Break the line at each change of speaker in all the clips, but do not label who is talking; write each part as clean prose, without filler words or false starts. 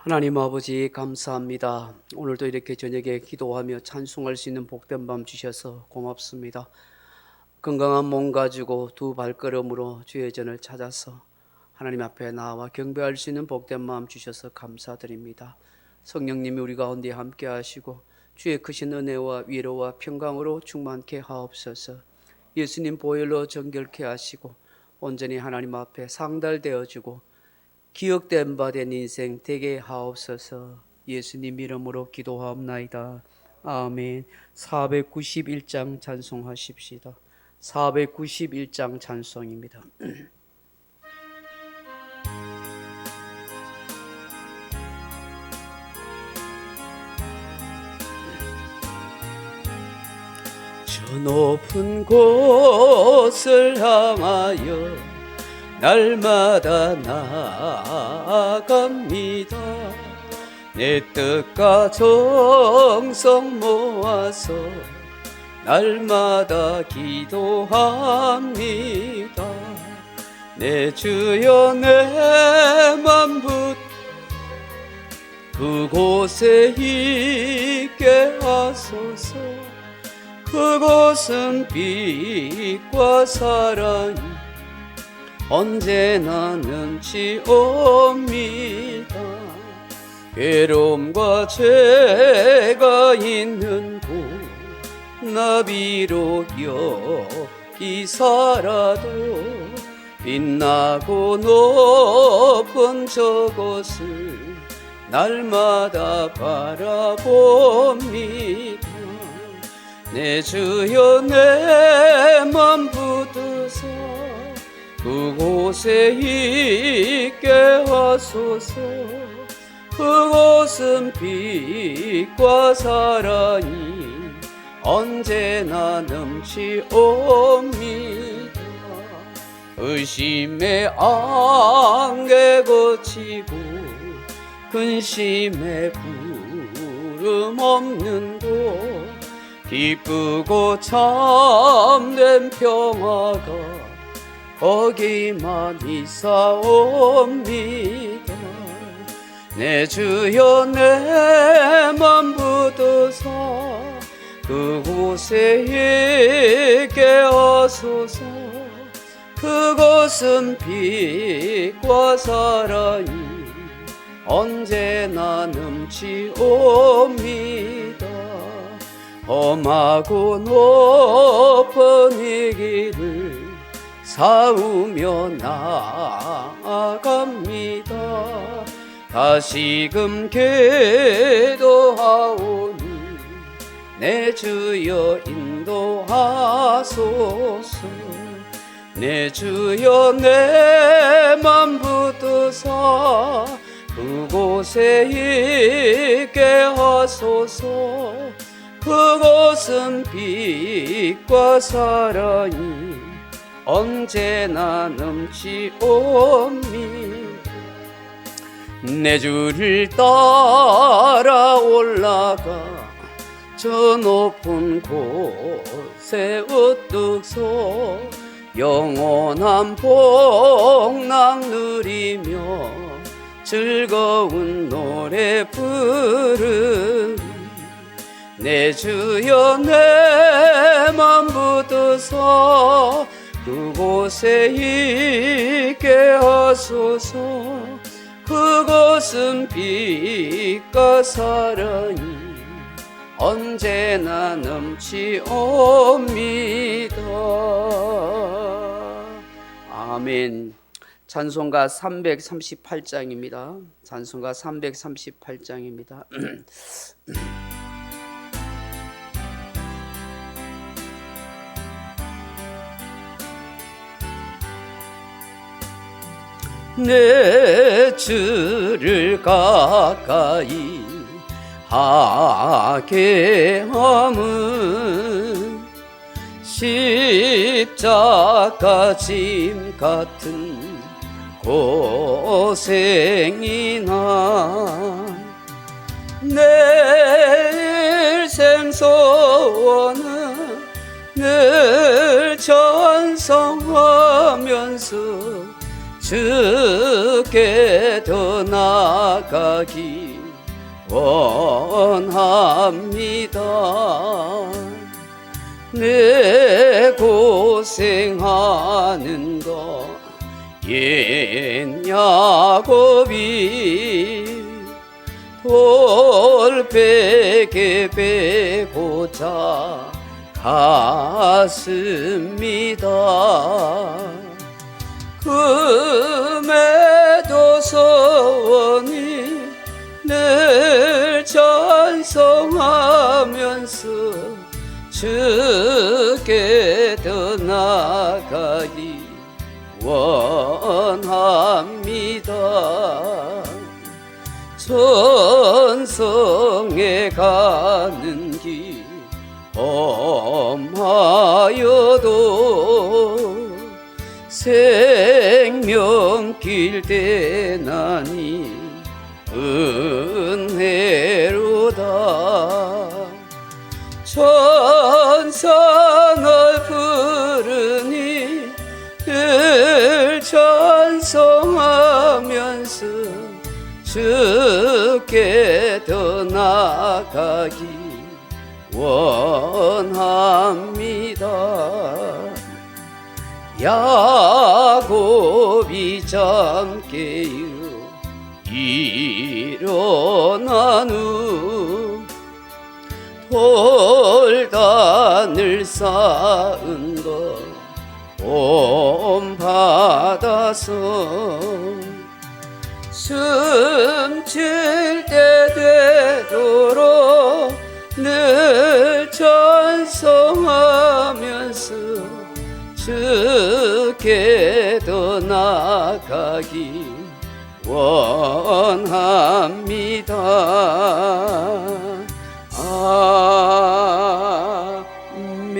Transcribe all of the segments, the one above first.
하나님 아버지 감사합니다. 오늘도 이렇게 저녁에 기도하며 찬송할 수 있는 복된 밤 주셔서 고맙습니다. 건강한 몸 가지고 두 발걸음으로 주의 전을 찾아서 하나님 앞에 나와 경배할 수 있는 복된 마음 주셔서 감사드립니다. 성령님이 우리 가운데 함께 하시고 주의 크신 은혜와 위로와 평강으로 충만케 하옵소서. 예수님 보혈로 정결케 하시고 온전히 하나님 앞에 상달되어지고 기억된 바 된 인생 되게 하옵소서. 예수님 이름으로 기도하옵나이다. 아멘. 491장 찬송하십시다. 491장 찬송입니다. 저 높은 곳을 향하여 날마다 나아갑니다. 내 뜻과 정성 모아서 날마다 기도합니다. 내 주여 내 맘 그곳에 있게 하소서. 그곳은 빛과 사랑이 언제나 넘치옵니다. 괴로움과 죄가 있는 곳 나비로 여기서라도 빛나고 높은 저곳을 날마다 바라봅니다. 내 주여 내 맘 붙드사 그곳에 있게 하소서. 그곳은 빛과 사랑이 언제나 넘치옵니다. 의심의 안개 거치고 근심의 구름 없는 곳 기쁘고 참된 평화가 거기만 있사옵니다. 내 주여 내 맘 붙드사 그곳에 있게 하소서. 그곳은 빛과 사랑이 언제나 넘치옵니다. 험하고 높은 이 길을 사우며 나아갑니다. 다시금 기도하오니 내 주여 인도하소서. 내 주여 내 맘 붙드사 그곳에 있게 하소서. 그곳은 빛과 사랑이 언제나 넘치옵니다. 내 주를 따라 올라가 저 높은 곳에 우뚝 서 영원한 복락 누리며 즐거운 노래 부르니 내 주여 내 맘 붙드사 그곳에 있게 하소서. 그곳은 빛과 사랑이 언제나 넘치옵니다. 아멘. 찬송가 338장입니다. 찬송가 338장입니다. 내 주를 가까이 하게 함은 십자가 짐 같은 고생이나 내 생소원은 늘 찬송하면서 주께 더 나아가기 원합니다. 내 고생하는 것 옛 야곱이 돌베개 베고자 갔습니다. 금에도 소원이 늘 찬송하면서 주께 더 나아가기 원합니다. 천성에 가는 길 험하여도 생명길 대나니 은혜로다. 천상을 부르니 늘 찬송하면서 주께 더 나아가기 원합니다. 야곱이 잠 깨어 일어난 후 돌단을 쌓은 것 본받아서 숨쉴 때 되도록 늘 찬송하면서 주께 더 나아가기 원합니다. 아멘.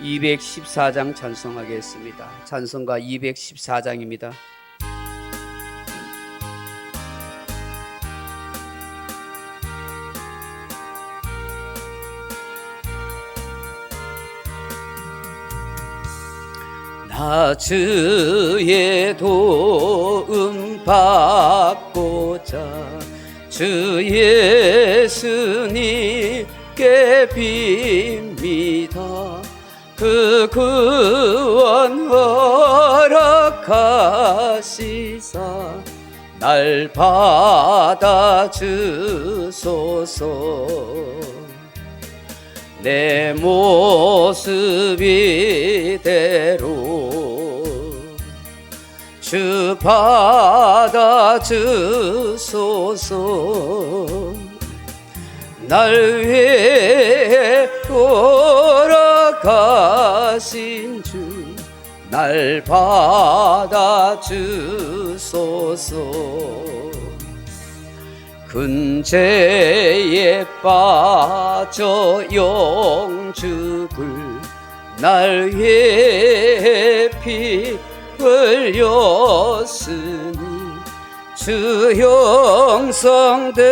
214장 찬송하겠습니다. 찬송가 214장입니다. 나 주의 도움 받고자 주 예수님께 빕니다. 그 구원 허락하시사 날 받아주소서. 내 모습 이대로 주 받아주소서. 날 위해 돌아가신 주 날 받아주소서. 근죄에 빠져 영죽을 날 위해 피 흘렸으니 주 형상대로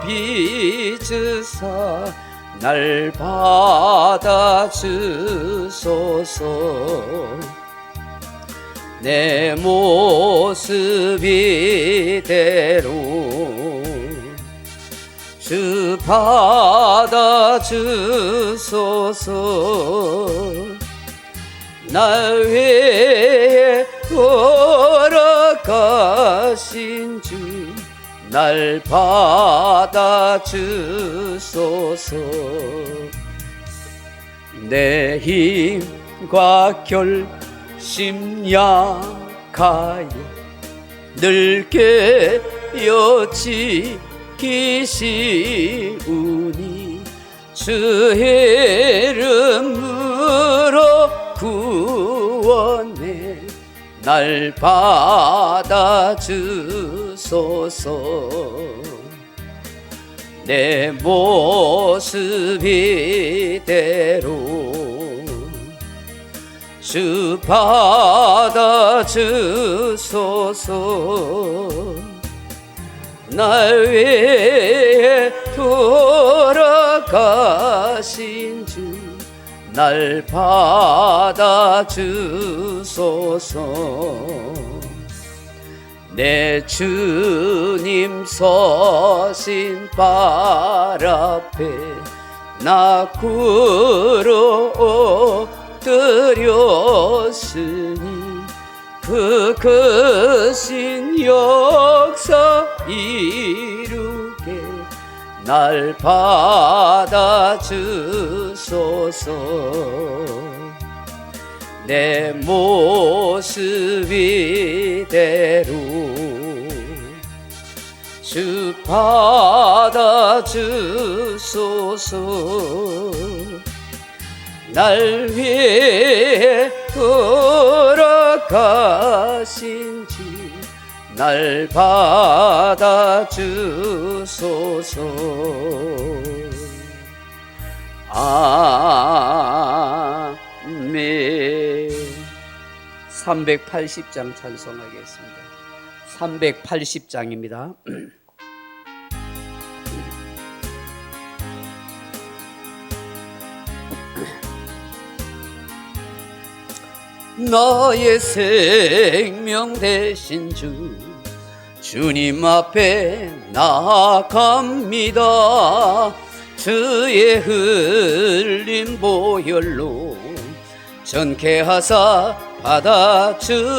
빚으사 날 받아주소서. 내 모습 이대로 주 받아주소서. 날 위해 돌아가신 주 날 받아주소서. 내 힘과 결심 약하여 늘 깨어지 기시우니 주의 이름으로 구원해 날 받아주소서. 내 모습 이대로 주 받아주소서. 날 위해 돌아가신 주 날 받아주소서. 내 주님 서신 발 앞에 나 구로 엎드렸으니 그 크신 역사 이루게 날 받아주소서. 내 모습 이대로 주 받아주소서. 날 위해 돌아가신 주 날 받아주소서. 아멘. 380장 찬송하겠습니다. 380장입니다. 나의 생명 되신 주 주님 앞에 나아갑니다. 주의 흘린 보혈로 전케하사 받아주소서.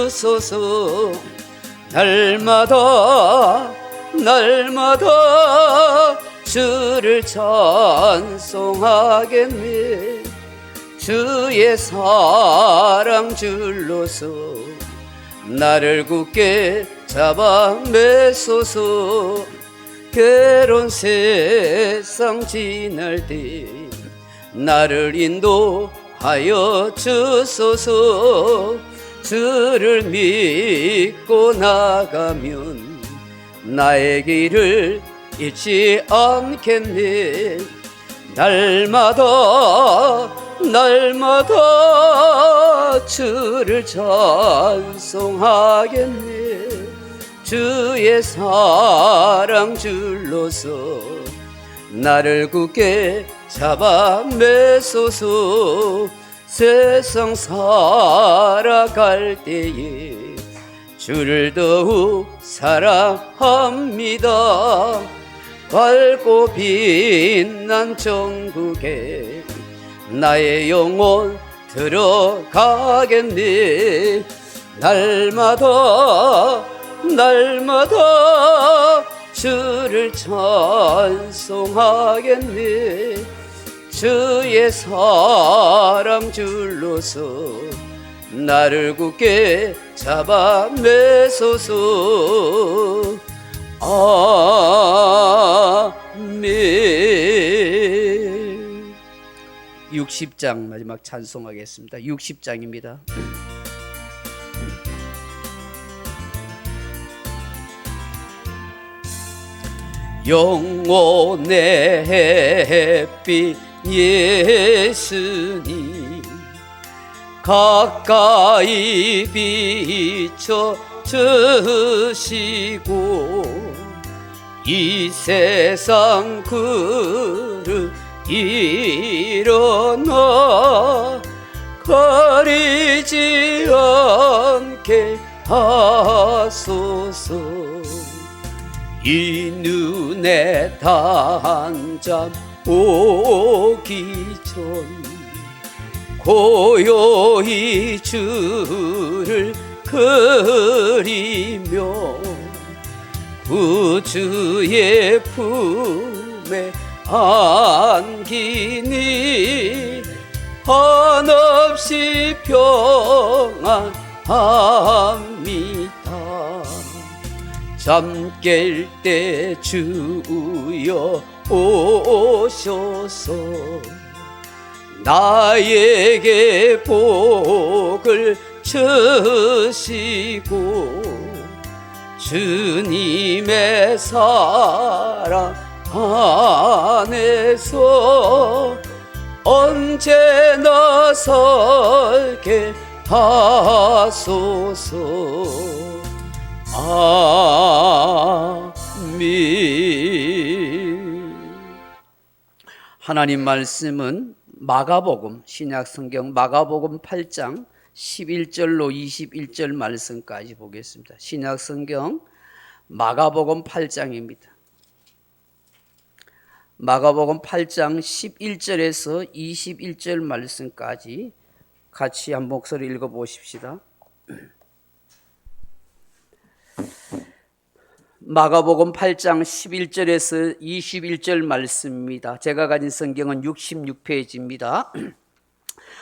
날마다 주를 찬송하겠네. 주의 사랑 줄로서 나를 굳게 잡아 매소서. 괴로운 세상 지날 때 나를 인도하여 주소서. 주를 믿고 나가면 나의 길을 잃지 않겠네. 날마다 주를 찬송하겠네. 주의 사랑 줄로서 나를 굳게 잡아 매소서. 세상 살아갈 때에 주를 더욱 사랑합니다. 밝고 빛난 천국에 나의 영혼 들어가겠네. 날마다 주를 찬송하겠네. 주의 사랑 줄로서 나를 굳게 잡아 매소서. 아멘. 60장 마지막 찬송하겠습니다. 60장입니다. 영혼의 햇빛 예수님 가까이 비춰 주시고 이 세상 그릇 일어나 가리지 않게 하소서. 이 눈에 단잠 오기 전 고요히 주를 그리며 구주의 품에 안기니 한없이 평안합니다. 잠 깰 때 주여 오셔서 나에게 복을 주시고 주님의 사랑 안에서 언제나 설게 하소서. 아멘. 하나님 말씀은 마가복음, 신약 성경 마가복음 8장 11절로 21절 말씀까지 보겠습니다. 신약 성경 마가복음 8장입니다. 마가복음 8장 11절에서 21절 말씀까지 같이 한 목소리 읽어보십시다. 마가복음 8장 11절에서 21절 말씀입니다. 제가 가진 성경은 66페이지입니다.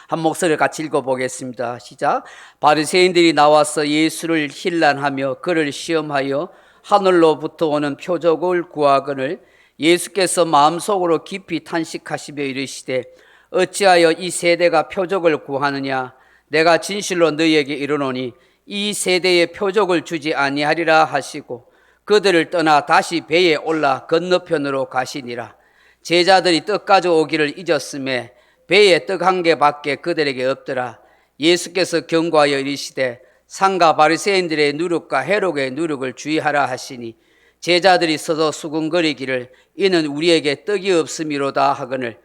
한 목소리 같이 읽어보겠습니다. 시작. 바리새인들이 나와서 예수를 힐난하며 그를 시험하여 하늘로부터 오는 표적을 구하거늘 예수께서 마음속으로 깊이 탄식하시며 이르시되 어찌하여 이 세대가 표적을 구하느냐. 내가 진실로 너희에게 이르노니 이 세대에 표적을 주지 아니하리라 하시고 그들을 떠나 다시 배에 올라 건너편으로 가시니라. 제자들이 떡 가져오기를 잊었음에 배에 떡 한 개밖에 그들에게 없더라. 예수께서 경고하여 이르시되 상가 바리새인들의 누룩과 헤롯의 누룩을 주의하라 하시니 제자들이 서서 수군거리기를 이는 우리에게 떡이 없음이로다 하거늘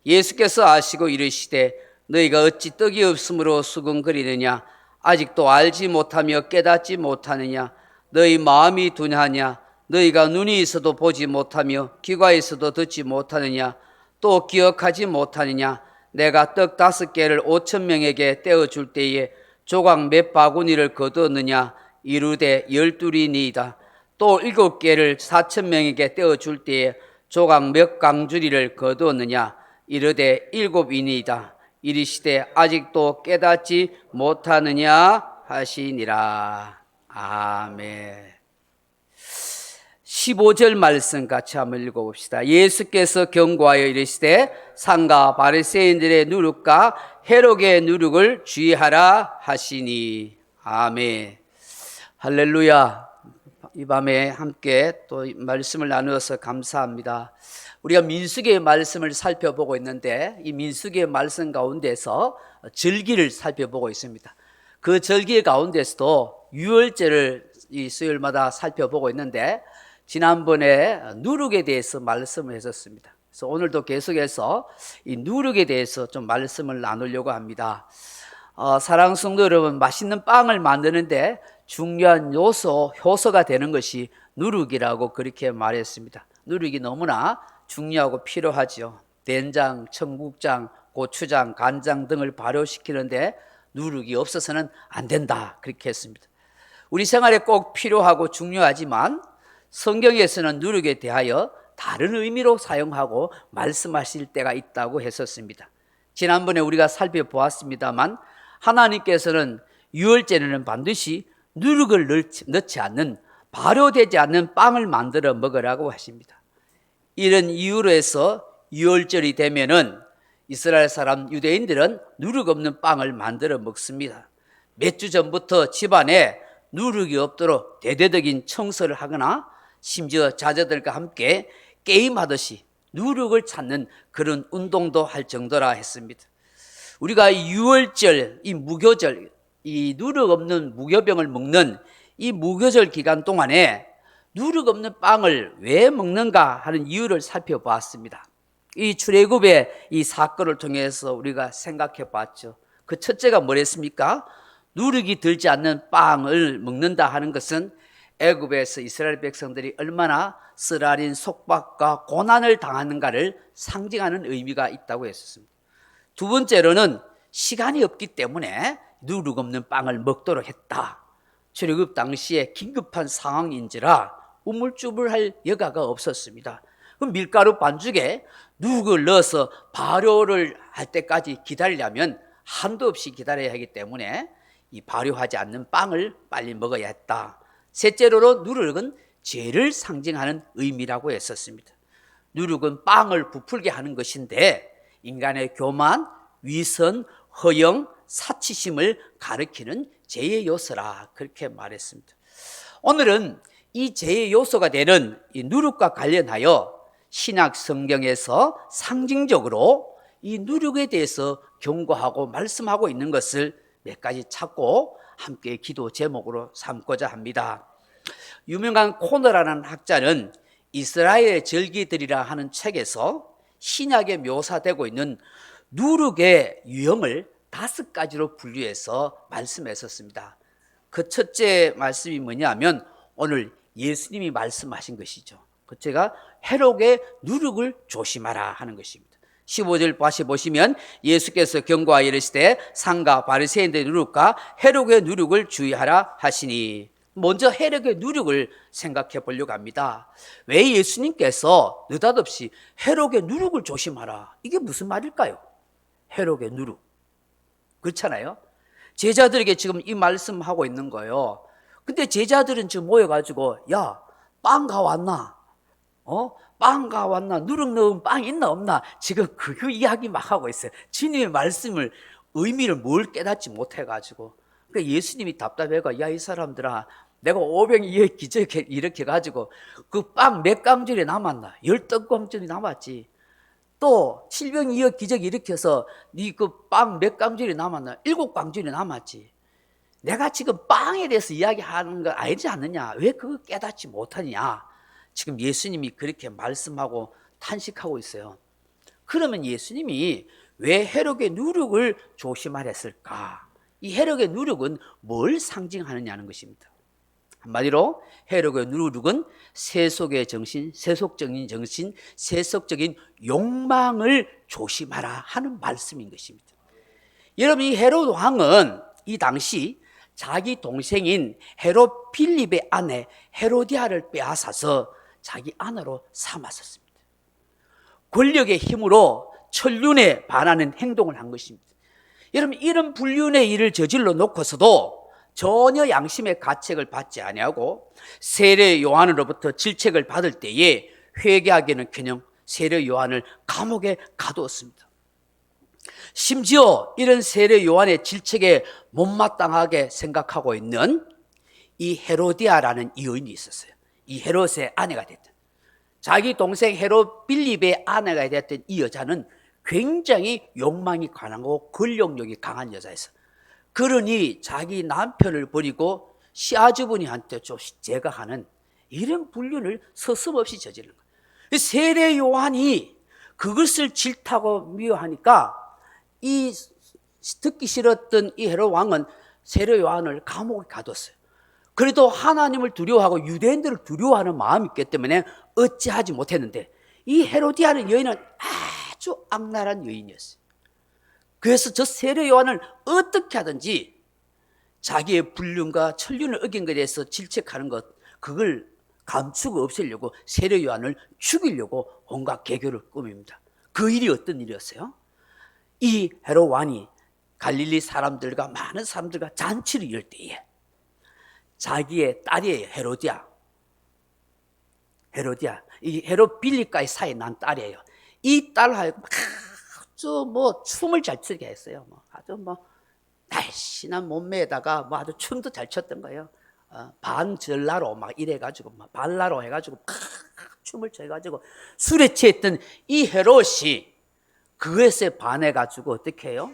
예수께서 아시고 이르시되 너희가 어찌 떡이 없음으로 수군거리느냐. 아직도 알지 못하며 깨닫지 못하느냐. 너희 마음이 둔하냐. 너희가 눈이 있어도 보지 못하며 귀가 있어도 듣지 못하느냐. 또 기억하지 못하느냐. 내가 떡 5개를 5,000명에게 떼어줄 때에 조각 몇 바구니를 거두었느냐. 이르되 12이니이다. 또 7개를 4,000명에게 떼어줄 때에 조각 몇 강주리를 거두었느냐. 이르되 7이니이다. 이르시되 아직도 깨닫지 못하느냐 하시니라. 아멘. 15절 말씀 같이 한번 읽어봅시다. 예수께서 경고하여 이르시되 상가 바리새인들의 누룩과 헤롯의 누룩을 주의하라 하시니. 아멘. 할렐루야. 이 밤에 함께 또 말씀을 나누어서 감사합니다. 우리가 민수기의 말씀을 살펴보고 있는데 이 민수기의 말씀 가운데서 절기를 살펴보고 있습니다. 그 절기 가운데서도 유월절을 이 수요일마다 살펴보고 있는데 지난번에 누룩에 대해서 말씀을 했었습니다. 그래서 오늘도 계속해서 이 누룩에 대해서 좀 말씀을 나누려고 합니다. 사랑하는 성도 여러분, 맛있는 빵을 만드는데 중요한 요소, 효소가 되는 것이 누룩이라고 그렇게 말했습니다. 누룩이 너무나 중요하고 필요하죠. 된장, 청국장, 고추장, 간장 등을 발효시키는데 누룩이 없어서는 안 된다 그렇게 했습니다. 우리 생활에 꼭 필요하고 중요하지만 성경에서는 누룩에 대하여 다른 의미로 사용하고 말씀하실 때가 있다고 했었습니다. 지난번에 우리가 살펴보았습니다만 하나님께서는 유월절에는 반드시 누룩을 넣지 않는 발효되지 않는 빵을 만들어 먹으라고 하십니다. 이런 이유로 해서 유월절이 되면은 이스라엘 사람 유대인들은 누룩 없는 빵을 만들어 먹습니다. 몇 주 전부터 집안에 누룩이 없도록 대대적인 청소를 하거나 심지어 자녀들과 함께 게임하듯이 누룩을 찾는 그런 운동도 할 정도라 했습니다. 우리가 유월절, 이 무교절, 이 누룩 없는 무교병을 먹는 이 무교절 기간 동안에 누룩 없는 빵을 왜 먹는가 하는 이유를 살펴보았습니다. 이 출애굽의 이 사건을 통해서 우리가 생각해 봤죠. 그 첫째가 뭐랬습니까? 누룩이 들지 않는 빵을 먹는다 하는 것은 애굽에서 이스라엘 백성들이 얼마나 쓰라린 속박과 고난을 당하는가를 상징하는 의미가 있다고 했었습니다. 두 번째로는 시간이 없기 때문에 누룩 없는 빵을 먹도록 했다. 출애굽 당시에 긴급한 상황인지라 우물쭈물할 여가가 없었습니다. 그 밀가루 반죽에 누룩을 넣어서 발효를 할 때까지 기다리려면 한도 없이 기다려야 하기 때문에 이 발효하지 않는 빵을 빨리 먹어야 했다. 셋째로는 누룩은 죄를 상징하는 의미라고 했었습니다. 누룩은 빵을 부풀게 하는 것인데 인간의 교만, 위선, 허영, 사치심을 가리키는 죄의 요소라 그렇게 말했습니다. 오늘은 이 죄의 요소가 되는 이 누룩과 관련하여 신약 성경에서 상징적으로 이 누룩에 대해서 경고하고 말씀하고 있는 것을 몇 가지 찾고 함께 기도 제목으로 삼고자 합니다. 유명한 코너라는 학자는 이스라엘의 절기들이라 하는 책에서 신약에 묘사되고 있는 누룩의 유형을 5가지로 분류해서 말씀했었습니다. 그 첫째 말씀이 뭐냐면 오늘 예수님이 말씀하신 것이죠. 그째가 해록의 누룩을 조심하라 하는 것입니다. 15절 다시 보시면 예수께서 경고하여 이르시되 상가 바리새인들의 누룩과 해록의 누룩을 주의하라 하시니, 먼저 해록의 누룩을 생각해 보려고 합니다. 왜 예수님께서 느닷없이 해록의 누룩을 조심하라, 이게 무슨 말일까요? 해록의 누룩, 그렇잖아요. 제자들에게 지금 이 말씀하고 있는 거예요. 근데 제자들은 지금 모여가지고 야, 빵 가왔나? 빵 가왔나? 누룩 넣은 빵 있나 없나? 지금 그 이야기 막 하고 있어요. 주님의 말씀을 의미를 뭘 깨닫지 못해가지고. 그러니까 예수님이 답답해가 야, 이 사람들아, 내가 500의 기적 이렇게 가지고 그 빵 몇 강줄이 남았나? 10떡강줄이 남았지. 또 7병2억 기적 일으켜서 네 그 빵 몇 강줄이 남았나? 7강줄이 남았지. 내가 지금 빵에 대해서 이야기하는 거 알지 않느냐? 왜 그거 깨닫지 못하느냐? 지금 예수님이 그렇게 말씀하고 탄식하고 있어요. 그러면 예수님이 왜 해록의 누룩을 조심하랬을까? 이 해록의 누룩은 뭘 상징하느냐는 것입니다. 한마디로 해록의 누룩은 세속의 정신, 세속적인 정신, 세속적인 욕망을 조심하라 하는 말씀인 것입니다. 여러분, 이 헤롯 왕은 이 당시 자기 동생인 헤롯 빌립의 아내 헤로디아를 빼앗아서 자기 아내로 삼았었습니다. 권력의 힘으로 천륜에 반하는 행동을 한 것입니다. 여러분, 이런 불륜의 일을 저질러 놓고서도 전혀 양심의 가책을 받지 아니하고 세례 요한으로부터 질책을 받을 때에 회개하기는커녕 세례 요한을 감옥에 가두었습니다. 심지어 이런 세례 요한의 질책에 못마땅하게 생각하고 있는 이 헤로디아라는 여인이 있었어요. 이 헤롯의 아내가 됐던, 자기 동생 헤롯 빌립의 아내가 됐던 이 여자는 굉장히 욕망이 강하고 권력력이 강한 여자였어요. 그러니 자기 남편을 버리고 시아주버니한테 좀 제거하는 이런 불륜을 서슴없이 저지르는 거예요. 세례 요한이 그것을 질타고 미워하니까 이 듣기 싫었던 이 헤롯 왕은 세례 요한을 감옥에 가뒀어요. 그래도 하나님을 두려워하고 유대인들을 두려워하는 마음이 있기 때문에 어찌하지 못했는데, 이 헤로디아는 여인은 아주 악랄한 여인이었어요. 그래서 저 세례 요한을 어떻게 하든지 자기의 불륜과 천륜을 어긴 것에 대해서 질책하는 것, 그걸 감추고 없애려고 세례 요한을 죽이려고 온갖 계교를 꾸밉니다. 그 일이 어떤 일이었어요? 이 헤롯 왕이 갈릴리 사람들과 많은 사람들과 잔치를 열 때에 자기의 딸이에요. 헤로디아. 이 헤롯 빌립과의 사이에 난 딸이에요. 이 딸하고 아주 춤을 잘 추게 했어요. 아주 날씬한 몸매에다가 아주 춤도 잘 췄던 거예요. 반전라로 막 이래가지고 발라로 해가지고 춤을 춰가지고 술에 취했던 이 헤롯이 그것에 반해가지고 어떻게 해요?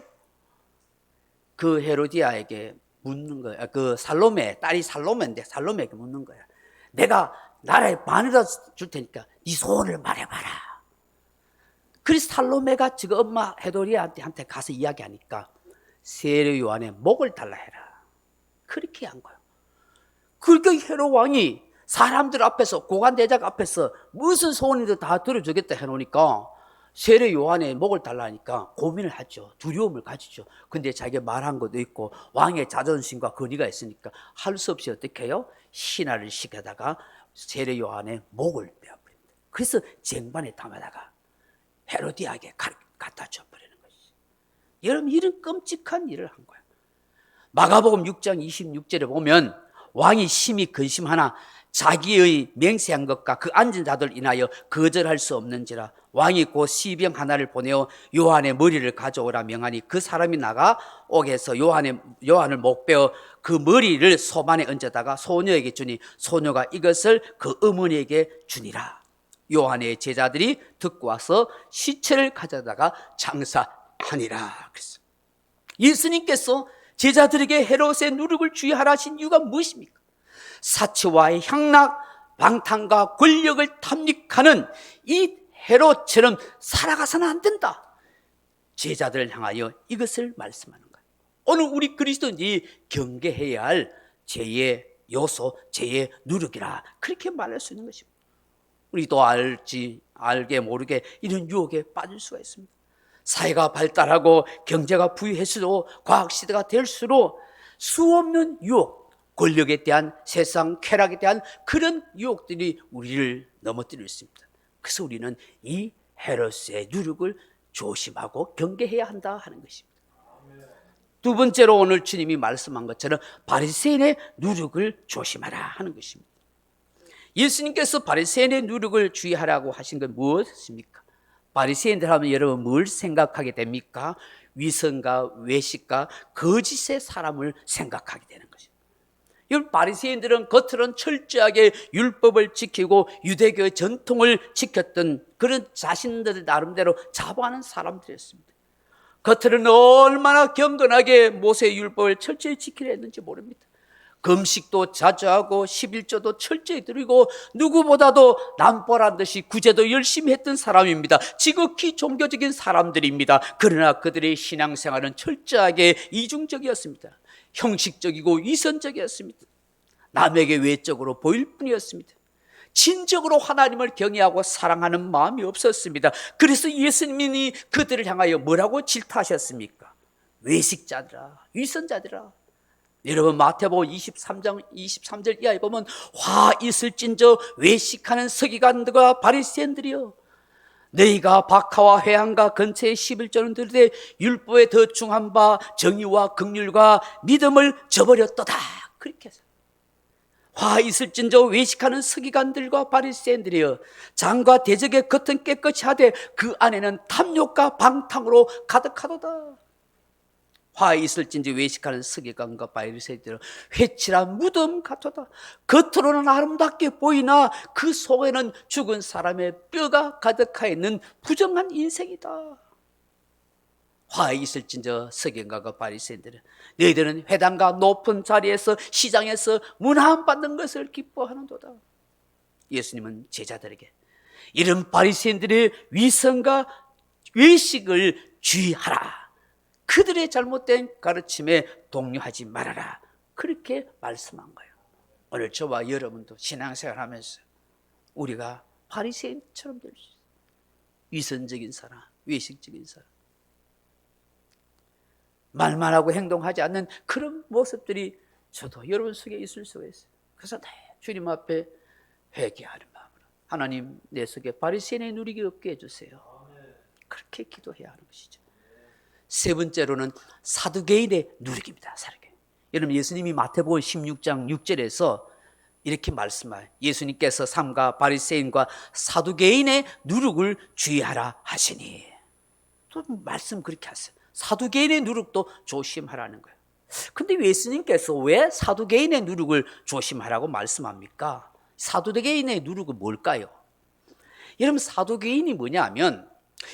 그 헤로디아에게 묻는 거야. 그 살로메, 딸이 살로메인데 살로메에게 묻는 거야. 내가 나라의 반이라 줄 테니까 네 소원을 말해봐라. 그래서 살로메가 지금 엄마 헤로디아한테 가서 이야기하니까 세례 요한의 목을 달라 해라. 그렇게 한 거예요. 그러니까 헤롯 왕이 사람들 앞에서, 고관 대작 앞에서 무슨 소원이든 다 들어주겠다 해놓으니까 세례 요한의 목을 달라니까 고민을 하죠. 두려움을 가지죠. 근데 자기가 말한 것도 있고 왕의 자존심과 권위가 있으니까 할 수 없이 어떻게 해요? 신하를 시켜다가 세례 요한의 목을 베어버립니다. 그래서 쟁반에 담아다가 헤로디아에게 갖다 줘버리는 것이죠. 여러분, 이런 끔찍한 일을 한 거예요. 마가복음 6장 26절에 보면 왕이 심히 근심하나 자기의 맹세한 것과 그 앉은 자들 인하여 거절할 수 없는지라 왕이 곧 시병 하나를 보내어 요한의 머리를 가져오라 명하니 그 사람이 나가 옥에서 요한을 목베어 그 머리를 소만에 얹어다가 소녀에게 주니 소녀가 이것을 그 어머니에게 주니라. 요한의 제자들이 듣고 와서 시체를 가져다가 장사하니라. 그랬어요. 예수님께서 제자들에게 헤롯의 누룩을 주의하라 하신 이유가 무엇입니까? 사치와의 향락, 방탕과 권력을 탐닉하는 이 헤롯처럼 살아가서는 안 된다. 제자들을 향하여 이것을 말씀하는 거예요. 오늘 우리 그리스도인이 경계해야 할 죄의 요소, 죄의 누룩이라 그렇게 말할 수 있는 것입니다. 우리도 알게 모르게 이런 유혹에 빠질 수가 있습니다. 사회가 발달하고 경제가 부유해질수록 과학시대가 될수록 수없는 유혹, 권력에 대한 세상 쾌락에 대한 그런 유혹들이 우리를 넘어뜨릴 수 있습니다. 그래서 우리는 이 헤롯의 누룩을 조심하고 경계해야 한다 하는 것입니다. 두 번째로 오늘 주님이 말씀한 것처럼 바리새인의 누룩을 조심하라 하는 것입니다. 예수님께서 바리새인의 누룩을 주의하라고 하신 건 무엇입니까? 바리새인들 하면 여러분 뭘 생각하게 됩니까? 위선과 외식과 거짓의 사람을 생각하게 되는 것입니다. 이 바리새인들은 겉으로는 철저하게 율법을 지키고 유대교의 전통을 지켰던 그런 자신들 나름대로 자부하는 사람들이었습니다. 겉으로는 얼마나 경건하게 모세의 율법을 철저히 지키려 했는지 모릅니다. 금식도 자주 하고 11조도 철저히 드리고 누구보다도 남보란 듯이 구제도 열심히 했던 사람입니다. 지극히 종교적인 사람들입니다. 그러나 그들의 신앙생활은 철저하게 이중적이었습니다. 형식적이고 위선적이었습니다. 남에게 외적으로 보일 뿐이었습니다. 진정으로 하나님을 경외하고 사랑하는 마음이 없었습니다. 그래서 예수님이 그들을 향하여 뭐라고 질타하셨습니까? 외식자들아, 위선자들아. 여러분 마태복음 23장 23절 이하에 보면 화 있을진저 외식하는 서기관들과 바리새인들이여, 너희가 박하와 회향과 근처의 11조는 들되 율법에 더 중한 바 정의와 긍휼과 믿음을 저버렸도다. 그렇게 해서 화 있을진저 외식하는 서기관들과 바리새인들이여, 장과 대적의 겉은 깨끗이 하되 그 안에는 탐욕과 방탕으로 가득하도다. 화 있을진저 외식하는 서기관과 바리새인들은 회칠한 무덤 같도다. 겉으로는 아름답게 보이나 그 속에는 죽은 사람의 뼈가 가득하 있는 부정한 인생이다. 화 있을진저 서기관과 바리새인들은 너희들은 회당과 높은 자리에서 시장에서 문안받는 것을 기뻐하는도다. 예수님은 제자들에게 이런 바리새인들의 위선과 외식을 주의하라, 그들의 잘못된 가르침에 동요하지 말아라, 그렇게 말씀한 거예요. 오늘 저와 여러분도 신앙생활 하면서 우리가 바리새인처럼 될 수 있어요. 위선적인 사람, 외식적인 사람, 말만 하고 행동하지 않는 그런 모습들이 저도 여러분 속에 있을 수가 있어요. 그래서 주님 앞에 회개하는 마음으로 하나님 내 속에 바리새인의 누리기 없게 해주세요. 그렇게 기도해야 하는 것이죠. 세 번째로는 사두개인의 누룩입니다. 사두개인. 여러분 예수님이 마태복음 16장 6절에서 이렇게 말씀하여 예수님께서 삼가 바리새인과 사두개인의 누룩을 주의하라 하시니, 또 말씀 그렇게 하세요. 사두개인의 누룩도 조심하라는 거예요. 근데 예수님께서 왜 사두개인의 누룩을 조심하라고 말씀합니까? 사두개인의 누룩은 뭘까요? 여러분 사두개인이 뭐냐면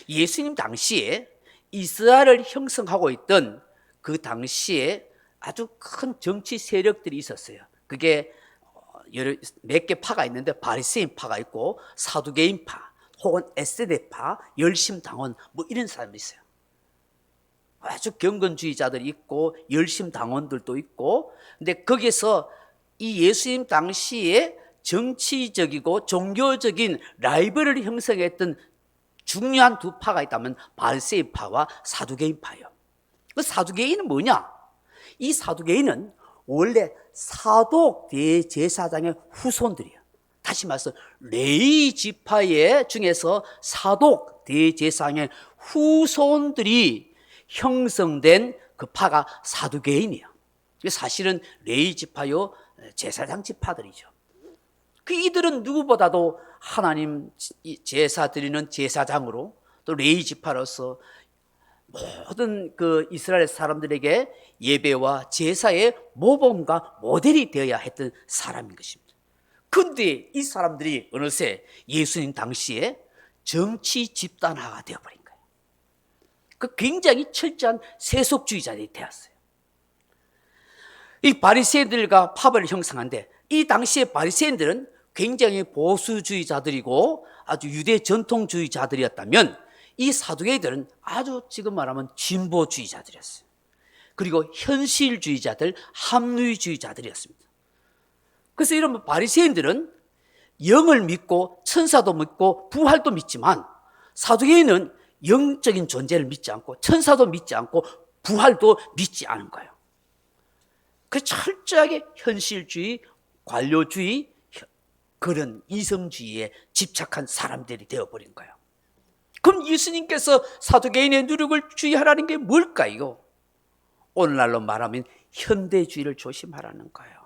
예수님 당시에 이스라엘을 형성하고 있던 그 당시에 아주 큰 정치 세력들이 있었어요. 그게 몇 개 파가 있는데 바리새인 파가 있고 사두개인 파 혹은 에세대파, 열심당원 뭐 이런 사람이 있어요. 아주 경건주의자들이 있고 열심당원들도 있고, 근데 거기서 이 예수님 당시에 정치적이고 종교적인 라이벌을 형성했던 중요한 두 파가 있다면 바리새인 파와 사두개인 파예요. 그 사두개인은 뭐냐? 이 사두개인은 원래 사독 대제사장의 후손들이에요. 다시 말해서 레위 지파의 중에서 사독 대제사장의 후손들이 형성된 그 파가 사두개인이에요. 사실은 레위 지파요 제사장 지파들이죠. 그 이들은 누구보다도 하나님 제사 드리는 제사장으로 또 레위 지파로서 모든 그 이스라엘 사람들에게 예배와 제사의 모범과 모델이 되어야 했던 사람인 것입니다. 그런데 이 사람들이 어느새 예수님 당시에 정치 집단화가 되어버린 거예요. 그 굉장히 철저한 세속주의자들이 되었어요. 이 바리새인들과 파벌을 형성한데, 이 당시에 바리새인들은 굉장히 보수주의자들이고 아주 유대 전통주의자들이었다면 이 사두개인들은 아주 지금 말하면 진보주의자들이었어요. 그리고 현실주의자들, 합리주의자들이었습니다. 그래서 이런 바리새인들은 영을 믿고 천사도 믿고 부활도 믿지만, 사두개인은 영적인 존재를 믿지 않고 천사도 믿지 않고 부활도 믿지 않은 거예요. 그 철저하게 현실주의, 관료주의, 그런 이성주의에 집착한 사람들이 되어버린 거예요. 그럼 예수님께서 사두개인의 누룩을 주의하라는 게 뭘까요? 오늘날로 말하면 현대주의를 조심하라는 거예요.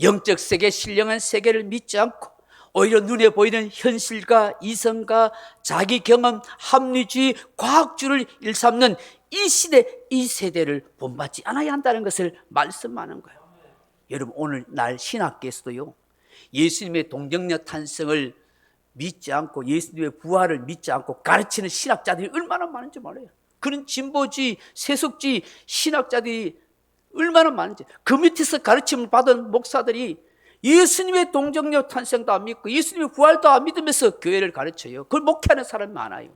영적 세계, 신령한 세계를 믿지 않고 오히려 눈에 보이는 현실과 이성과 자기 경험, 합리주의, 과학주의를 일삼는 이 시대, 이 세대를 본받지 않아야 한다는 것을 말씀하는 거예요. 여러분, 오늘날 신학계에서도요, 예수님의 동정녀 탄생을 믿지 않고 예수님의 부활을 믿지 않고 가르치는 신학자들이 얼마나 많은지 몰라요. 그런 진보주의, 세속주의 신학자들이 얼마나 많은지. 그 밑에서 가르침을 받은 목사들이 예수님의 동정녀 탄생도 안 믿고 예수님의 부활도 안 믿으면서 교회를 가르쳐요. 그걸 목회하는 사람이 많아요.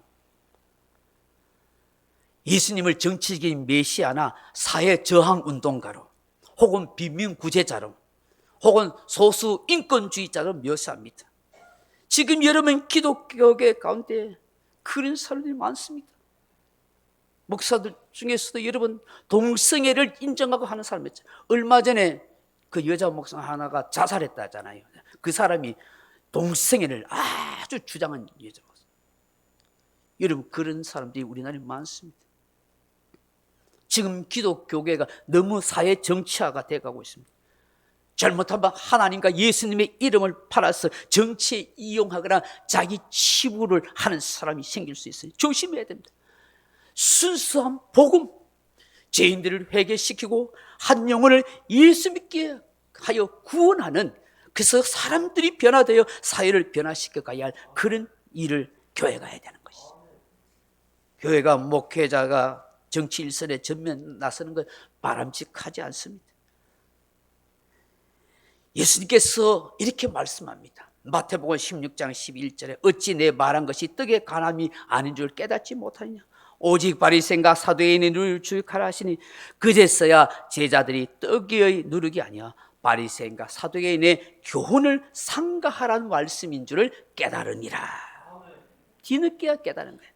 예수님을 정치적인 메시아나 사회 저항 운동가로, 혹은 빈민구제자로, 혹은 소수 인권주의자로 묘사합니다. 지금 여러분 기독교계 가운데 그런 사람들이 많습니다. 목사들 중에서도 여러분 동성애를 인정하고 하는 사람이 있죠. 얼마 전에 그 여자 목사 하나가 자살했다잖아요. 그 사람이 동성애를 아주 주장한 여자 목사. 여러분, 그런 사람들이 우리나라에 많습니다. 지금 기독교계가 너무 사회 정치화가 돼가고 있습니다. 잘못하면 하나님과 예수님의 이름을 팔아서 정치에 이용하거나 자기 치부를 하는 사람이 생길 수 있어요. 조심해야 됩니다. 순수한 복음, 죄인들을 회개시키고 한 영혼을 예수 믿게 하여 구원하는, 그래서 사람들이 변화되어 사회를 변화시켜 가야 할 그런 일을 교회가 해야 되는 것이죠. 교회가 목회자가 정치 일선에 전면 나서는 건 바람직하지 않습니다. 예수님께서 이렇게 말씀합니다. 마태복음 16장 11절에 어찌 내 말한 것이 떡에 관함이 아닌 줄 깨닫지 못하느냐. 오직 바리새인과 사두개인의 누룩을 주의하라 하시니 그제서야 제자들이 떡의 누룩이 아니야 바리새인과 사두개인의 교훈을 삼가하라는 말씀인 줄을 깨달으니라. 뒤늦게야 깨달은 거예요.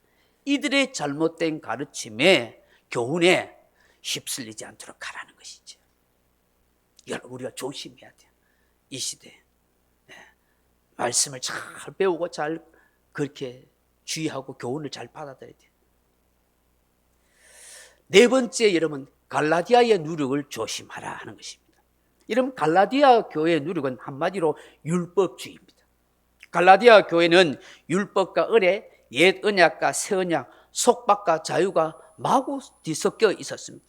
이들의 잘못된 가르침에, 교훈에 휩쓸리지 않도록 하라는 것이죠. 여러분, 우리가 조심해야 돼요. 이 시대에 말씀을 잘 배우고 잘 그렇게 주의하고 교훈을 잘 받아들여야 돼요. 네 번째, 여러분, 갈라디아의 누룩을 조심하라 하는 것입니다. 여러분, 갈라디아 교회의 누룩은 한마디로 율법주의입니다. 갈라디아 교회는 율법과 은혜, 옛 언약과 새 언약, 속박과 자유가 마구 뒤섞여 있었습니다.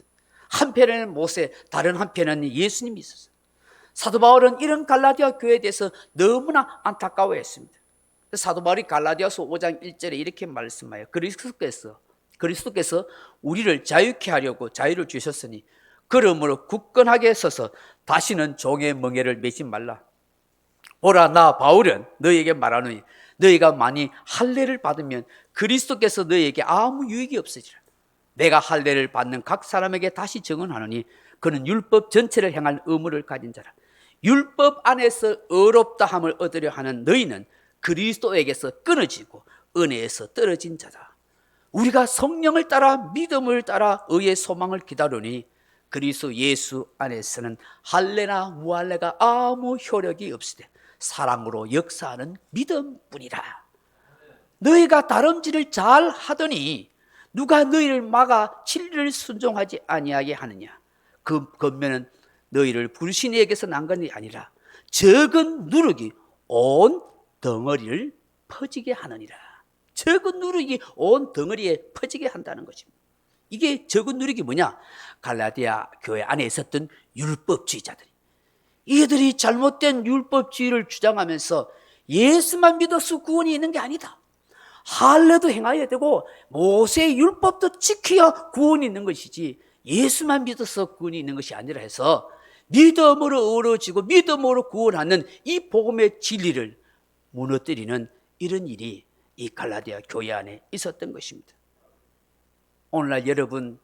한편에는 모세, 다른 한편에는 예수님이 있었어요. 사도 바울은 이런 갈라디아 교회에 대해서 너무나 안타까워했습니다. 사도 바울이 갈라디아서 5장 1절에 이렇게 말씀하여 그리스도께서 우리를 자유케 하려고 자유를 주셨으니 그러므로 굳건하게 서서 다시는 종의 멍에를 매지 말라. 보라, 나 바울은 너희에게 말하노니 너희가 많이 할례를 받으면 그리스도께서 너희에게 아무 유익이 없으리라. 내가 할례를 받는 각 사람에게 다시 증언하노니 그는 율법 전체를 행할 의무를 가진 자라. 율법 안에서 의롭다함을 얻으려 하는 너희는 그리스도에게서 끊어지고 은혜에서 떨어진 자다. 우리가 성령을 따라 믿음을 따라 의의 소망을 기다리니 그리스도 예수 안에서는 할례나 무할례가 아무 효력이 없으되 사랑으로 역사하는 믿음뿐이라. 너희가 다름질을 잘 하더니 누가 너희를 막아 진리를 순종하지 아니하게 하느냐. 그 겉면은 너희를 불신에게서 난 것이 아니라 적은 누룩이 온 덩어리를 퍼지게 하느니라. 적은 누룩이 온 덩어리에 퍼지게 한다는 것입니다. 이게 적은 누룩이 뭐냐? 갈라디아 교회 안에 있었던 율법주의자들이, 이들이 잘못된 율법주의를 주장하면서 예수만 믿어서 구원이 있는 게 아니다. 할례도 행해야 되고 모세의 율법도 지켜야 구원이 있는 것이지 예수만 믿어서 구원이 있는 것이 아니라 해서 믿음으로 의로워지고 믿음으로 구원하는 이 복음의 진리를 무너뜨리는 이런 일이 이 갈라디아 교회 안에 있었던 것입니다. 오늘날 여러분,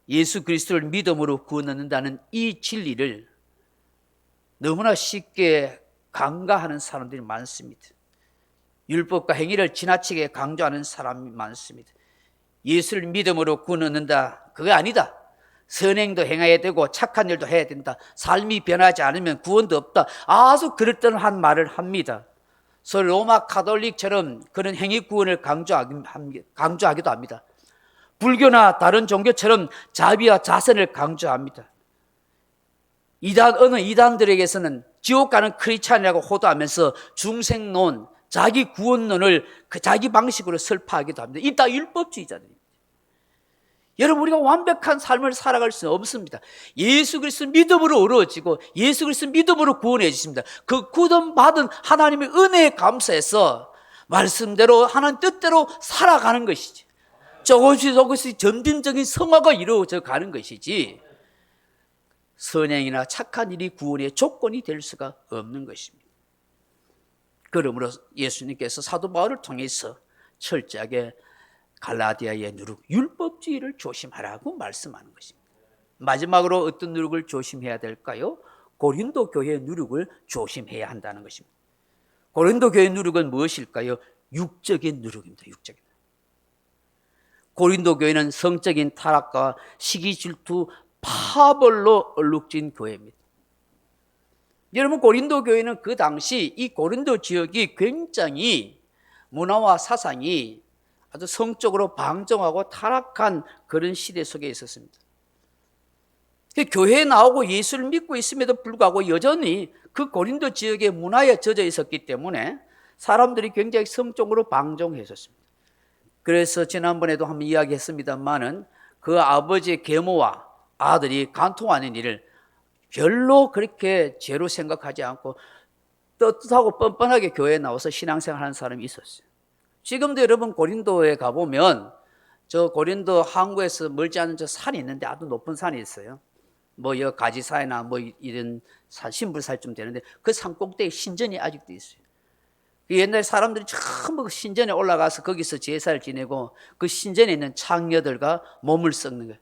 예수 그리스도를 믿음으로 구원 얻는다는 이 진리를 너무나 쉽게 간과하는 사람들이 많습니다. 율법과 행위를 지나치게 강조하는 사람이 많습니다. 예수를 믿음으로 구원 얻는다, 그거 아니다. 선행도 행해야 되고 착한 일도 해야 된다. 삶이 변하지 않으면 구원도 없다. 아주 그럴듯한 말을 합니다. 그래서 로마 가톨릭처럼 그런 행위 구원을 강조하기도 합니다. 불교나 다른 종교처럼 자비와 자선을 강조합니다. 어느 이단들에게서는 지옥 가는 크리스찬이라고 호도하면서 중생론, 자기 구원론을 그 자기 방식으로 설파하기도 합니다. 이 다 율법주의자들입니다. 여러분, 우리가 완벽한 삶을 살아갈 수는 없습니다. 예수 그리스도 믿음으로 어려워지고 예수 그리스도 믿음으로 구원해 주십니다. 그 구원받은 하나님의 은혜에 감사해서 말씀대로 하나님 뜻대로 살아가는 것이지, 조금씩 점진적인 성화가 이루어져 가는 것이지 선행이나 착한 일이 구원의 조건이 될 수가 없는 것입니다. 그러므로 예수님께서 사도 바울을 통해서 철저하게 갈라디아의 누룩, 율법주의를 조심하라고 말씀하는 것입니다. 마지막으로 어떤 누룩을 조심해야 될까요? 고린도 교회의 누룩을 조심해야 한다는 것입니다. 고린도 교회의 누룩은 무엇일까요? 육적인 누룩입니다. 육적인. 고린도 교회는 성적인 타락과 시기 질투, 파벌로 얼룩진 교회입니다. 여러분, 고린도 교회는 그 당시 이 고린도 지역이 굉장히 문화와 사상이 아주 성적으로 방종하고 타락한 그런 시대 속에 있었습니다. 교회에 나오고 예수를 믿고 있음에도 불구하고 여전히 그 고린도 지역의 문화에 젖어 있었기 때문에 사람들이 굉장히 성적으로 방종했었습니다. 그래서 지난번에도 한번 이야기했습니다만은 그 아버지의 계모와 아들이 간통하는 일을 별로 그렇게 죄로 생각하지 않고 떳떳하고 뻔뻔하게 교회에 나와서 신앙생활하는 사람이 있었어요. 지금도 여러분 고린도에 가보면 저 고린도 항구에서 멀지 않은 저 산이 있는데 아주 높은 산이 있어요. 뭐 여 가지사이나 뭐 이런 신불살쯤 되는데 그 산 꼭대기 신전이 아직도 있어요. 옛날 사람들이 전부 신전에 올라가서 거기서 제사를 지내고 그 신전에 있는 창녀들과 몸을 썩는 거예요.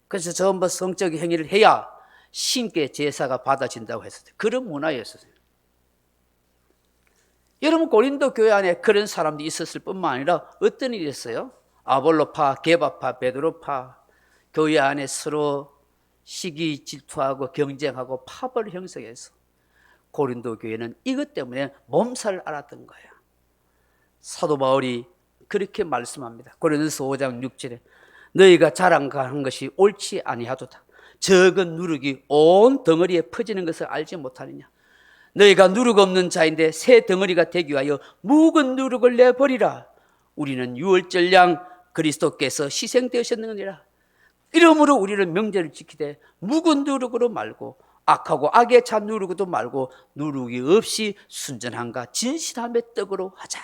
그래서 전부 성적인 행위를 해야 신께 제사가 받아진다고 했었어요. 그런 문화였었어요. 여러분, 고린도 교회 안에 그런 사람들이 있었을 뿐만 아니라 어떤 일이 있어요? 아볼로파, 게바파, 베드로파, 교회 안에 서로 시기 질투하고 경쟁하고 파벌을 형성해서 고린도 교회는 이것 때문에 몸살을 앓았던 거예요. 사도 바울이 그렇게 말씀합니다. 고린도서 5장 6절에 너희가 자랑하는 것이 옳지 아니하도다. 적은 누룩이 온 덩어리에 퍼지는 것을 알지 못하느냐. 너희가 누룩 없는 자인데 새 덩어리가 되기 위하여 묵은 누룩을 내버리라. 우리는 유월절량 그리스도께서 희생되셨느니라. 이러므로 우리는 명제를 지키되 묵은 누룩으로 말고 악하고 악에 찬 누룩으로 말고 누룩이 없이 순전함과 진실함의 떡으로 하자.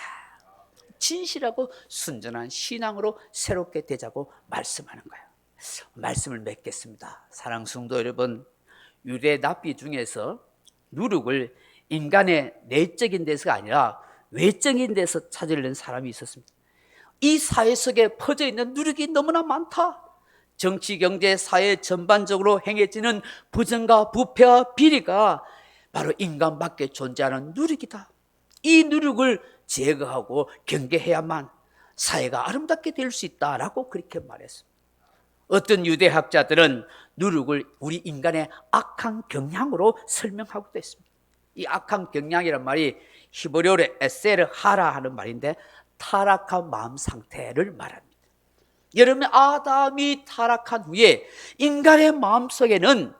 진실하고 순전한 신앙으로 새롭게 되자고 말씀하는 거예요. 말씀을 맺겠습니다. 사랑하는 성도 여러분, 유대 납비 중에서 누룩을 인간의 내적인 데서가 아니라 외적인 데서 찾으려는 사람이 있었습니다. 이 사회 속에 퍼져 있는 누룩이 너무나 많다. 정치, 경제, 사회 전반적으로 행해지는 부정과 부패와 비리가 바로 인간 밖에 존재하는 누룩이다. 이 누룩을 제거하고 경계해야만 사회가 아름답게 될 수 있다라고 그렇게 말했습니다. 어떤 유대학자들은 누룩을 우리 인간의 악한 경향으로 설명하고도 했습니다. 이 악한 경향이란 말이 히브리어로 에세르 하라 하는 말인데 타락한 마음 상태를 말합니다. 여러분, 아담이 타락한 후에 인간의 마음속에는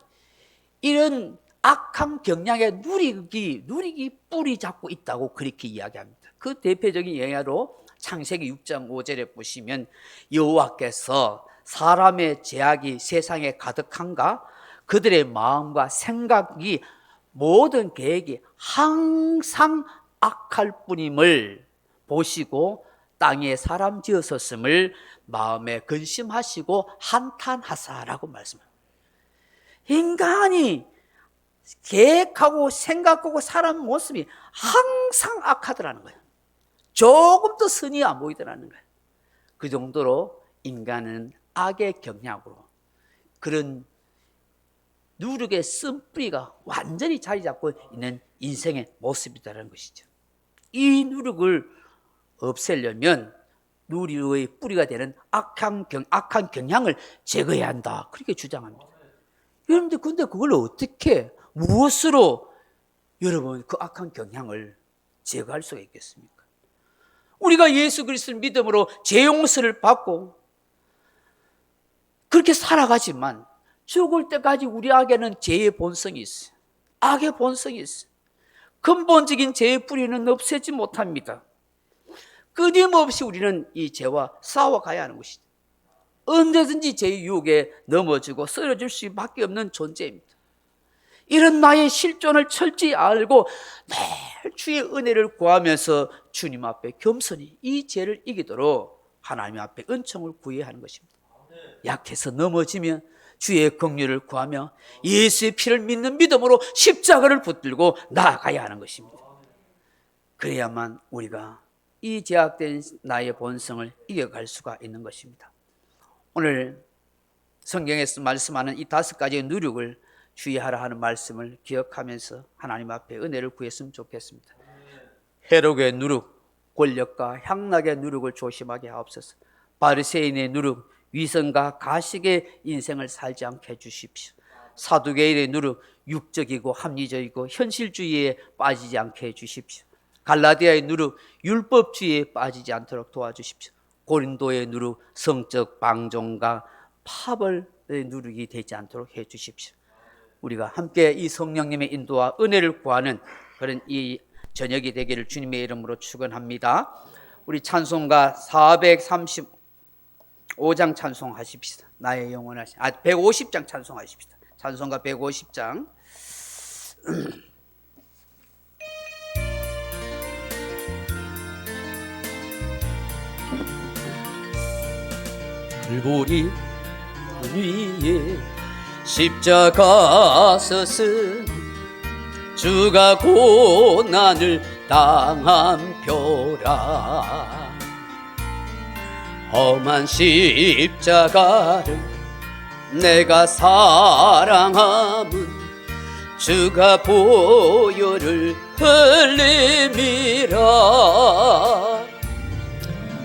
이런 악한 경향의 누룩이 뿌리 잡고 있다고 그렇게 이야기합니다. 그 대표적인 예로 창세기 6장 5절에 보시면 여호와께서 사람의 죄악이 세상에 가득한가 그들의 마음과 생각이 모든 계획이 항상 악할 뿐임을 보시고 땅에 사람 지으셨음을 마음에 근심하시고 한탄하사라고 말씀합니다. 인간이 계획하고 생각하고 사람 모습이 항상 악하더라는 거예요.
조금 더 선이 안 보이더라는 거예요. 그 정도로 인간은 악의 경향으로 그런 누룩의 쓴뿌리가 완전히 자리 잡고 있는 인생의 모습이다라는 것이죠. 이 누룩을 없애려면 누룩의 뿌리가 되는 악한 경향을 제거해야 한다, 그렇게 주장합니다. 여러분들, 근데 그걸 어떻게, 무엇으로 여러분 그 악한 경향을 제거할 수가 있겠습니까? 우리가 예수 그리스도를 믿음으로 죄 용서를 받고 그렇게 살아가지만 죽을 때까지 우리에게는 죄의 본성이 있어요. 악의 본성이 있어요. 근본적인 죄의 뿌리는 없애지 못합니다. 끊임없이 우리는 이 죄와 싸워가야 하는 것이죠. 언제든지 죄의 유혹에 넘어지고 쓰러질 수밖에 없는 존재입니다. 이런 나의 실존을 철저히 알고 늘 주의 은혜를 구하면서 주님 앞에 겸손히 이 죄를 이기도록 하나님 앞에 은총을 구해야 하는 것입니다. 약해서 넘어지면 주의 긍휼을 구하며 예수의 피를 믿는 믿음으로 십자가를 붙들고 나아가야 하는 것입니다. 그래야만 우리가 이 제약된 나의 본성을 이겨갈 수가 있는 것입니다. 오늘 성경에서 말씀하는 이 5가지의 누룩을 주의하라 하는 말씀을 기억하면서 하나님 앞에 은혜를 구했으면 좋겠습니다. 해록의 누룩, 권력과 향락의 누룩을 조심하게 하옵소서. 바리새인의 누룩, 위선과 가식의 인생을 살지 않게 해주십시오. 사두개인의 누룩, 육적이고 합리적이고 현실주의에 빠지지 않게 해주십시오. 갈라디아의 누룩, 율법주의에 빠지지 않도록 도와주십시오. 고린도의 누룩, 성적 방종과 파벌의 누룩이 되지 않도록 해주십시오. 우리가 함께 이 성령님의 인도와 은혜를 구하는 그런 이 저녁이 되기를 주님의 이름으로 축원합니다. 우리 찬송가 435장 찬송하십시다. 나의 영원하신 150장 찬송하십시다. 찬송가 150장.
불보리 위에 십자가 서은 주가 고난을 당한 표라. 험한 십자가를 내가 사랑함은 주가 보혈을 흘림이라.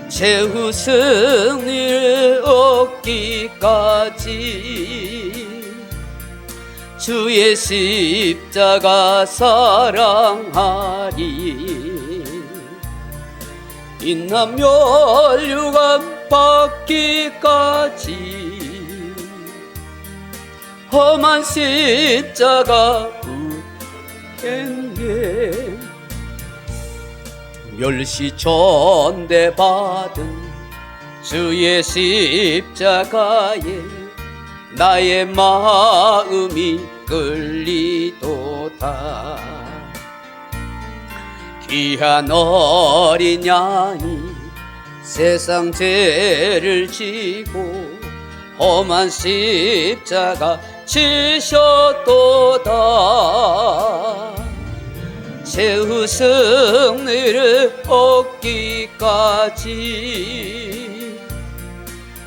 최후 승리를 얻기까지 주의 십자가 사랑하리. 인남 멸류관 받기까지 험한 십자가 붙겠네. 멸시 전대받은 주의 십자가에 나의 마음이 끌리도다. 귀한 어린 양이 세상 죄를 지고 험한 십자가 지셨도다. 최후 승리를 얻기까지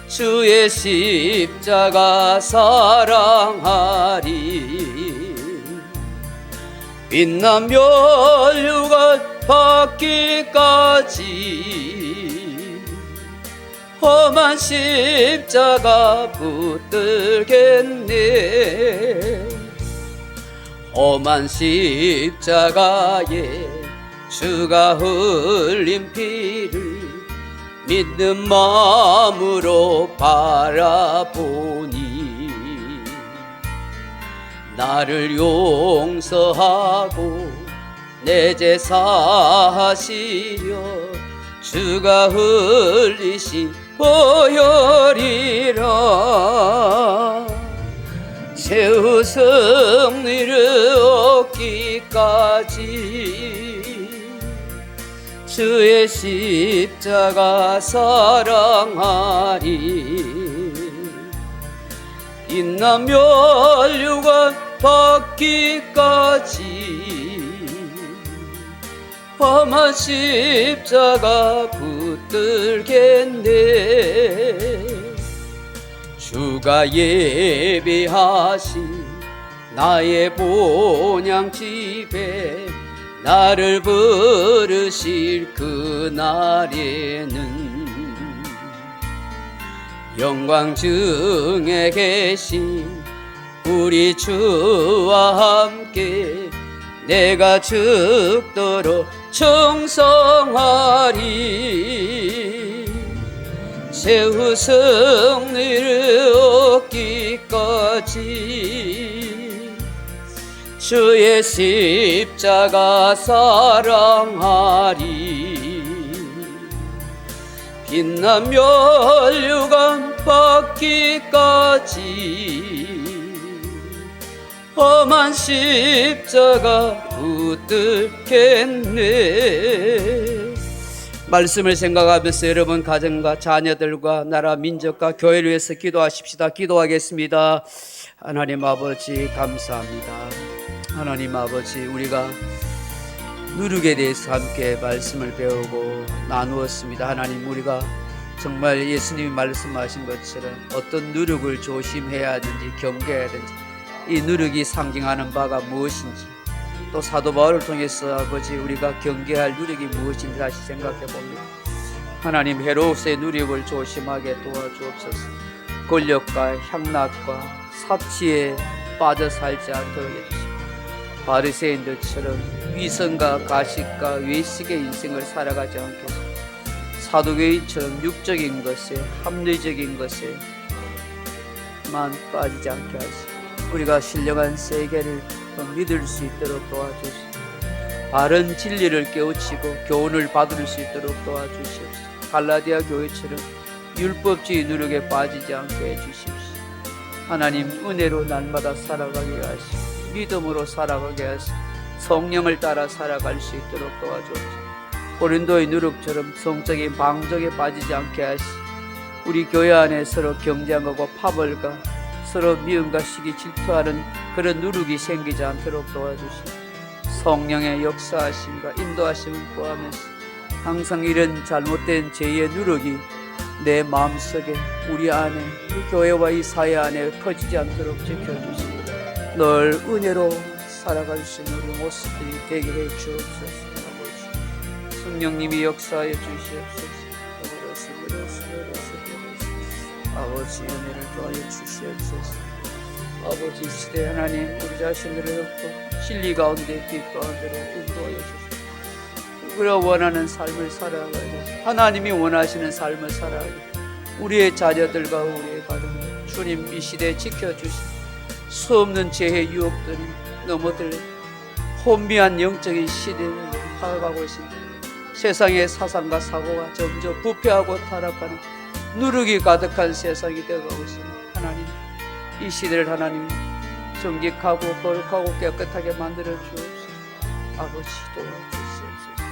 주의 십자가 사랑하리. 빛난 멸류관 받기까지 험한 십자가 붙들겠네. 험한 십자가에 주가 흘린 피를 믿는 마음으로 바라보니 나를 용서하고 내 죄 사하시려 주가 흘리신 보혈이라. 최후 승리를 얻기까지 주의 십자가 사랑하리. 빛난 멸류관 받기까지 험한 십자가 붙들겠네. 주가 예비하신 나의 본향집에 나를 부르실 그날에는 영광 중에 계신 우리 주와 함께 내가 죽도록 충성하리. 최후 승리를 얻기까지 주의 십자가 사랑하리. 빛난 멸류관 받기까지 험한 십자가 붙들겠네. 말씀을 생각하면서 여러분 가정과 자녀들과 나라 민족과 교회를 위해서 기도하십시다. 기도하겠습니다. 하나님 아버지 감사합니다. 하나님 아버지, 우리가 누룩에 대해서 함께 말씀을 배우고 나누었습니다. 하나님, 우리가 정말 예수님이 말씀하신 것처럼 어떤 누룩을 조심해야 하는지 경계해야 하는지, 이 누룩이 상징하는 바가 무엇인지, 또 사도 바울을 통해서 아버지 우리가 경계할 누룩이 무엇인지 다시 생각해 봅니다. 하나님, 헤로스의 누룩을 조심하게 도와주옵소서. 권력과 향락과 사치에 빠져 살지 않도록 해주시고, 바리새인들처럼 위선과 가식과 외식의 인생을 살아가지 않게 하시고, 사두개인처럼 육적인 것에 합리적인 것에만 빠지지 않게 하시고, 우리가 신령한 세계를 더 믿을 수 있도록 도와주시고, 바른 진리를 깨우치고 교훈을 받을 수 있도록 도와주시옵소서. 갈라디아 교회처럼 율법주의 누룩에 빠지지 않게 해주십시오. 하나님, 은혜로 날마다 살아가게 하시고 믿음으로 살아가게 하시고 성령을 따라 살아갈 수 있도록 도와주옵소서. 고린도의 누룩처럼 성적인 방종에 빠지지 않게 하시고, 우리 교회 안에 서로 경쟁하고 파벌과 서로 미움과 시기 질투하는 그런 누룩이 생기지 않도록 도와주시고, 성령의 역사하심과 인도하심을 구하면서 항상 이런 잘못된 죄의 누룩이 내 마음속에, 우리 안에, 우리 교회와 이 사회 안에 퍼지지 않도록 지켜주시고 늘 은혜로 살아갈 수 있는 우리 모습들이 되게 해 주옵소서. 성령님이 역사하여 주시옵소서. 아버지, 은혜를 더하여 주시옵소서. 아버지, 시대 하나님, 우리 자신들을 얻고 진리 가운데 빛 가운데로 인도하여 주시옵소서. 우리가 원하는 삶을 살아가고 하나님이 원하시는 삶을 살아가고 우리의 자녀들과 우리의 가정, 주님 이 시대에 지켜주시고 수없는 죄의 유혹들이 넘어들 혼미한 영적인 시대를 살아가고 있습니다. 세상의 사상과 사고가 점점 부패하고 타락하는 누룩이 가득한 세상이 되어가고 있습니다. 하나님, 이 시대를 하나님 정직하고 거룩하고 깨끗하게 만들어 주옵소서. 아버지, 도와주시옵소서.